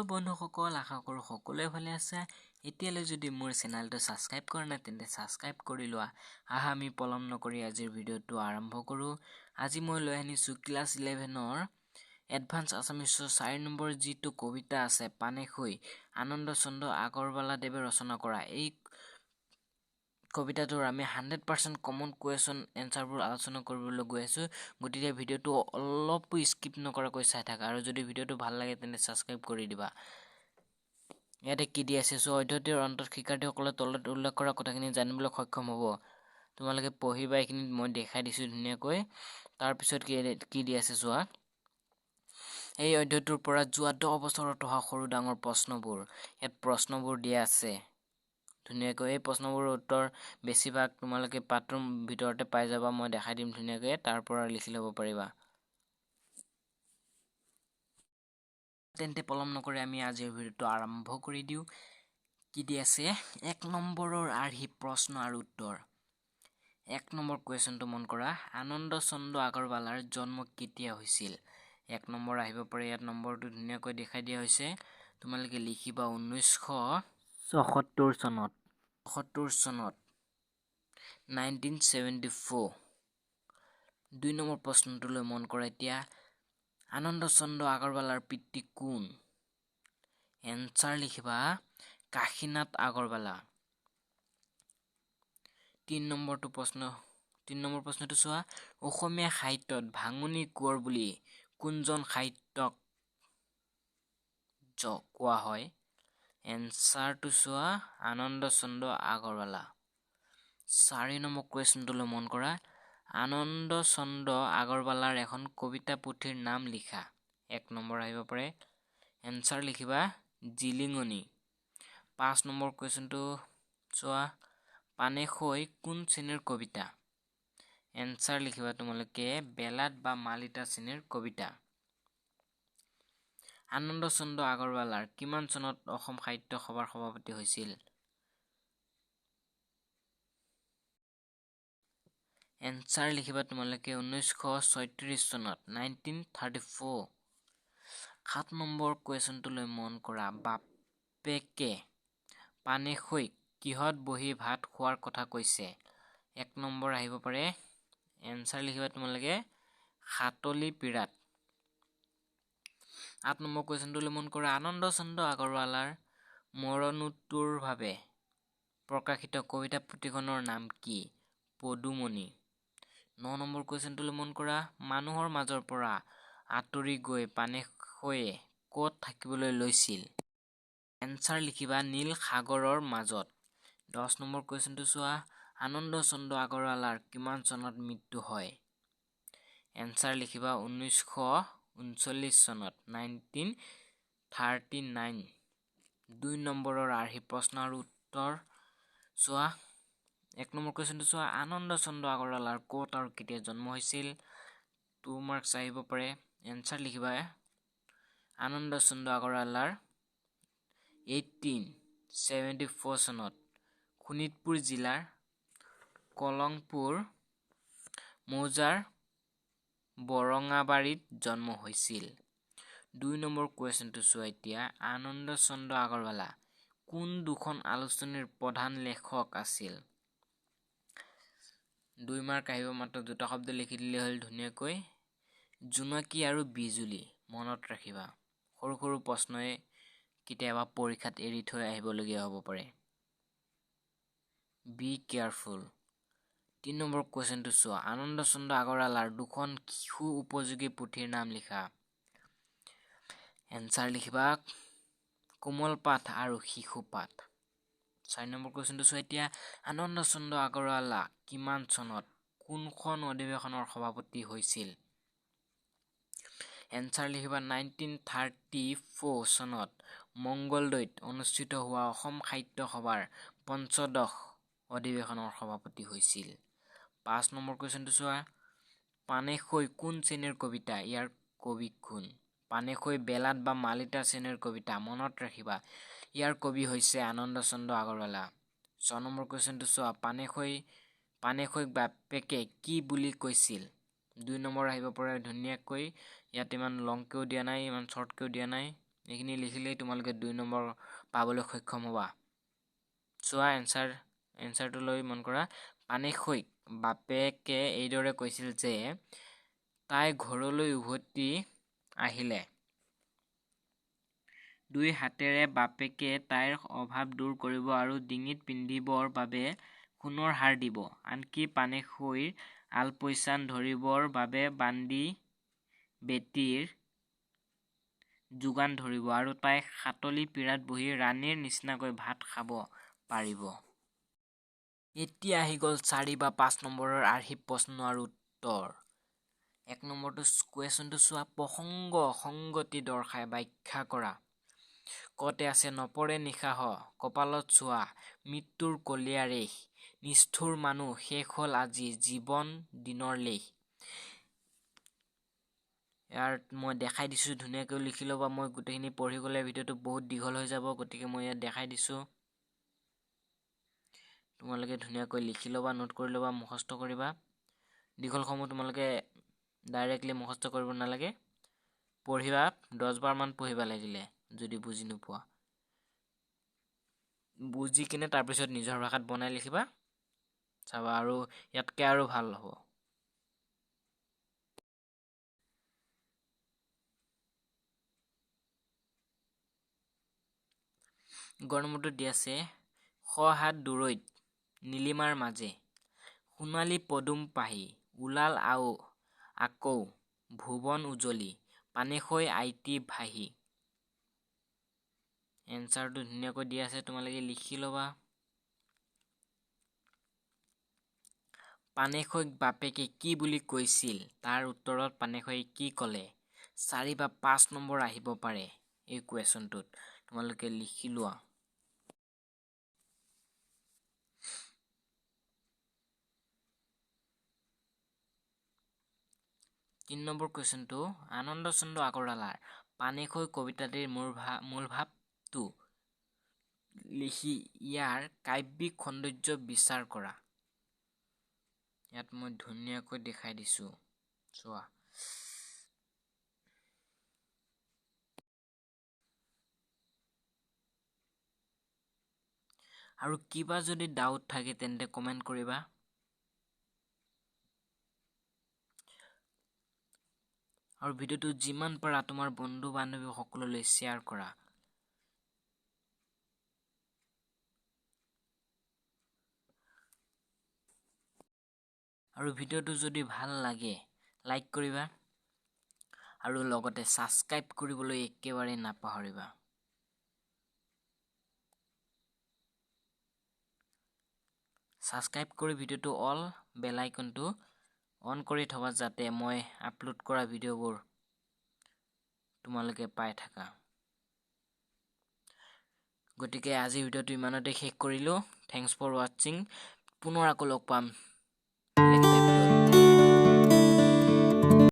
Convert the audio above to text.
Hello' বন্ধুসকল, আশা কৰোঁ সকলোৱে ভালে আছে। এতিয়ালৈ যদি মোৰ চেনেলটো সাবস্ক্ৰাইব কৰা নাই তেন্তে সাবস্ক্ৰাইব কৰি লোৱা। আমি পলম নকৰি আজিৰ ভিডিঅ'টো আৰম্ভ কৰোঁ। আজি মই লৈ আনিছোঁ ক্লাছ 11ৰ এডভান্স আছামিছৰ 4 নম্বৰ যিটো কবিতা আছে পানেখৈ আনন্দ চন্দ্ৰ আগৰৱালাদেৱে ৰচনা কৰা। এই কবিতাটোৰ আমি 100% কমন কুৱেশ্যন এনসাৰবোৰ আলোচনা কৰিবলৈ গৈ আছোঁ। গতিকে ভিডিঅ'টো অলপো স্কিপ নকৰাকৈ চাই থাকা আৰু যদি ভিডিঅ'টো ভাল লাগে তেন্তে সাবস্ক্ৰাইব কৰি দিবা। ইয়াতে কি দি আছে অধ্যয়নৰ অন্তত শিক্ষাৰ্থীসকলে তলত উল্লেখ কৰা কথাখিনি জানিবলৈ সক্ষম হ'ব। তোমালোকে পঢ়িবা, এইখিনি মই দেখাই দিছোঁ ধুনীয়াকৈ। তাৰপিছত কি দি আছে চোৱা। এই অধ্যয়টোৰ পৰা যোৱা 10 বছৰত অহা সৰু ডাঙৰ প্ৰশ্নবোৰ, ইয়াত প্ৰশ্নবোৰ দিয়া আছে ধুনীয়াকৈ। এই প্ৰশ্নবোৰৰ উত্তৰ বেছিভাগ তোমালোকে পাঠৰ ভিতৰতে পাই যাবা, মই দেখাই দিম ধুনীয়াকৈ, তাৰ পৰা লিখি ল'ব পাৰিবা। তেন্তে পলম নকৰি আমি আজিৰ ভিডিঅ'টো আৰম্ভ কৰি দিওঁ। কি দি আছে 1 নম্বৰৰ আৰ্হি প্ৰশ্ন আৰু উত্তৰ। 1 নম্বৰ কুৱেশ্যনটো মন কৰা, আনন্দ চন্দ্ৰ আগৰৱালাৰ জন্ম কেতিয়া হৈছিল? 1 নম্বৰ আহিব পাৰে, ইয়াত নম্বৰটো ধুনীয়াকৈ দেখাই দিয়া হৈছে। তোমালোকে লিখিবা 1974 চনত 1974। 2 নম্বৰ প্ৰশ্নটোলৈ মন কৰা এতিয়া, আনন্দ চন্দ্ৰ আগৰৱালাৰ পিতৃ কোন? এনসাৰ লিখিবা কাশীনাথ আগৰৱালা। 3 নম্বৰ প্ৰশ্নটো চোৱা, অসমীয়া সাহিত্যত ভাঙনি কোঁৱৰ বুলি কোনজন সাহিত্যক কোৱা হয়? এনসাৰটো চোৱা আনন্দ চন্দ্ৰ আগৰৱালা। 4 নম্বৰ কুৱেশ্যনটোলৈ মন কৰা, আনন্দ চন্দ্ৰ আগৰৱালাৰ এখন কবিতা পুথিৰ নাম লিখা। 1 নম্বৰ আহিব পাৰে, এনসাৰ লিখিবা জিলিঙনি। 5 নম্বৰ কুৱেশ্যনটো চোৱা, পানেখৈ কোন শ্ৰেণীৰ কবিতা? এনসাৰ লিখিবা তোমালোকে বেলাত বা মালিতা শ্ৰেণীৰ কবিতা। আনন্দ চন্দ্ৰ আগৰৱালাৰ কিমান চনত অসম সাহিত্য সভাৰ সভাপতি হৈছিল? এনসাৰ লিখিবা তোমালোকে 1936 চনত 1934। 7 নম্বৰ কুৱেশ্যনটোলৈ মন কৰা, বাপেকে পানেখৈক কিহত বহি ভাত খোৱাৰ কথা কৈছে? 1 নম্বৰ আহিব পাৰে, এনসাৰ লিখিবা তোমালোকে সাতলি পীৰাত। 8 নম্বৰ কুৱেশ্যনটোলৈ মন কৰা, আনন্দ চন্দ্ৰ আগৰৱালাৰ মৰণোত্তৰভাৱে প্ৰকাশিত কবিতা পুথিখনৰ নাম কি? পদুমণি। 9 নম্বৰ কুৱেশ্যনটোলৈ মন কৰা, মানুহৰ মাজৰ পৰা আঁতৰি গৈ পানেখৈয়ে ক'ত থাকিবলৈ লৈছিল? এনসাৰ লিখিবা নীল সাগৰৰ মাজত। 10 নম্বৰ কুৱেশ্যনটো চোৱা, আনন্দ চন্দ্ৰ আগৰৱালাৰ কিমান চনত মৃত্যু হয়? এনসাৰ লিখিবা 1939 চনত 1939। 2 নম্বৰৰ আৰ্হি প্ৰশ্ন আৰু উত্তৰ চোৱা। 1 নম্বৰ কুৱেশ্যনটো চোৱা, আনন্দ চন্দ্ৰ আগৰৱালাৰ ক'ত আৰু কেতিয়া জন্ম হৈছিল? 2 মাৰ্কছ আহিব পাৰে, এনসাৰ লিখিবা আনন্দ চন্দ্ৰ আগৰৱালাৰ 1874 চনত শোণিতপুৰ জিলাৰ কলংপুৰ মৌজাৰ বৰঙাবাৰীত জন্ম হৈছিল। 2 নম্বৰ কুৱেশ্যনটো চোৱা এতিয়া, আনন্দ চন্দ্ৰ আগৰৱালা কোন দুখন আলোচনীৰ প্ৰধান লেখক আছিল? 2 মাৰ্ক আহিব, মাত্ৰ 2টা শব্দ লিখি দিলে হ'ল ধুনীয়াকৈ, জোনাকী আৰু বিজুলী। মনত ৰাখিবা, সৰু সৰু প্ৰশ্নই কেতিয়াবা পৰীক্ষাত এৰি থৈ আহিবলগীয়া হ'ব পাৰে। B careful. 3 নম্বৰ কুৱেশ্যনটো চোৱা, আনন্দ চন্দ্ৰ আগৰৱালাৰ দুখন শিশু উপযোগী পুথিৰ নাম লিখা। এনসাৰ লিখিবা কোমল পাঠ আৰু শিশু পাঠ। 4 নম্বৰ কুৱেশ্যনটো চোৱা এতিয়া, আনন্দ চন্দ্ৰ আগৰৱালা কিমান চনত কোনখন অধিৱেশনৰ সভাপতি হৈছিল? এনসাৰ লিখিবা 1934 চনত মংগলদৈত অনুষ্ঠিত হোৱা অসম সাহিত্য সভাৰ 15শ অধিৱেশনৰ সভাপতি হৈছিল। 5 নম্বৰ কুৱেশ্যনটো চোৱা, পানেখৈ কোন শ্ৰেণীৰ কবিতা? ইয়াৰ কবি কোন? পানেখৈ বেলাত বা মালিতা শ্ৰেণীৰ কবিতা। মনত ৰাখিবা, ইয়াৰ কবি হৈছে আনন্দ চন্দ্ৰ আগৰৱালা। 6 নম্বৰ কুৱেশ্যনটো চোৱা, পানেখৈক বাপেকে কি বুলি কৈছিল? 2 নম্বৰ আহিব পাৰে ধুনীয়াকৈ, ইয়াত ইমান লংকেও দিয়া নাই, ইমান শ্বৰ্টকেও দিয়া নাই, এইখিনি লিখিলেই তোমালোকে 2 নম্বৰ পাবলৈ সক্ষম হ'বা চোৱা এনসাৰটো লৈ মন কৰা পানেশৈক বাপেকে এইদৰে কৈছিল যে তাই ঘৰলৈ উভতি আহিলে দুই হাতেৰে বাপেকে তাইৰ অভাৱ দূৰ কৰিব আৰু ডিঙিত পিন্ধিবৰ বাবে সোণৰ হাৰ দিব আনকি পানেশৈৰ আলপৈচান ধৰিবৰ বাবে বান্দি বেটিৰ যোগান ধৰিব আৰু তাই হাতলি পিৰাত বহি ৰাণীৰ নিচিনাকৈ ভাত খাব পাৰিব এতিয়া আহি গ'ল 4 বা 5 নম্বৰৰ আৰ্হিব প্ৰশ্ন আৰু উত্তৰ 1 নম্বৰটো কুৱেশ্যনটো চোৱা প্ৰসংগ সংগতি দৰ্শাই ব্যাখ্যা কৰা কতে আছে নপৰে নিশাহ কপালত চোৱা মৃত্যুৰ কলীয়া ৰেখ নিষ্ঠুৰ মানুহ শেষ হ'ল আজি জীৱন দিনৰ লেখ ইয়াৰ মই দেখাই দিছো ধুনীয়াকৈ লিখি ল'বা মই গোটেইখিনি পঢ়ি গ'লে ভিডিঅ'টো বহুত দীঘল হৈ যাব গতিকে মই ইয়াত দেখাই দিছো তোমালোকে ধুনীয়াকৈ লিখি ল'বা নোট কৰি ল'বা মুখস্থ কৰিবা দীঘল সমূহ তোমালোকে ডাইৰেক্টলি মুখস্থ কৰিব নালাগে পঢ়িবা 10 বাৰ মান পঢ়িবা লাগিলে যদি বুজি নোপোৱা বুজি কিনে তাৰ পিছত নিজৰ ভাষাত বনাই লিখিবা চাবা আৰু ইয়াতকে আৰু ভাল হ'ব গণমটো দি আছে হাত দূৰৈত নীলিমাৰ মাজে সোণালী পদুম পাহি উলাল আকৌ ভুৱন উজলি পানেশৈ আইতি ভাহি এনসাৰটো ধুনীয়াকৈ দি আছে তোমালোকে লিখি ল'বা পানেশৈক বাপেকে কি বুলি কৈছিল তাৰ উত্তৰত পানেশৈ কি ক'লে 4 বা 5 নম্বৰ আহিব পাৰে এই কুৱেশ্যনটোত তোমালোকে লিখি লোৱা 3 নম্বৰ কুৱেশ্যনটো আনন্দ চন্দ্ৰ আগৰৱালাৰ পানেশৈ কবিতাটিৰ মূল ভাৱটো লিখি ইয়াৰ কাব্যিক সৌন্দৰ্য বিচাৰ কৰা ইয়াত মই ধুনীয়াকৈ দেখাই দিছো চোৱা আৰু কিবা যদি ডাউট থাকে তেন্তে কমেন্ট কৰিবা আৰু ভিডিওটো যিমান পাৰা তোমাৰ বন্ধু বান্ধৱী সকললৈ শ্বেয়াৰ কৰা আৰু ভিডিওটো যদি ভাল লাগে লাইক কৰিবা আৰু লগতে সাবস্ক্ৰাইব কৰিবলৈ একেবাৰে নাপাহৰিবা সাবস্ক্ৰাইব কৰি ভিডিওটো অল বেল আইকনটো অন কৰি থবা যাতে মই আপলোড কৰা ভিডিওবোৰ তোমালোকে পাই থাকা গতিকে আজি ভিডিওটো ইমানতে শেষ কৰিলো থ্যাঙ্কস ফৰ ওয়াচিং পুনৰ আকৌ লগ পাম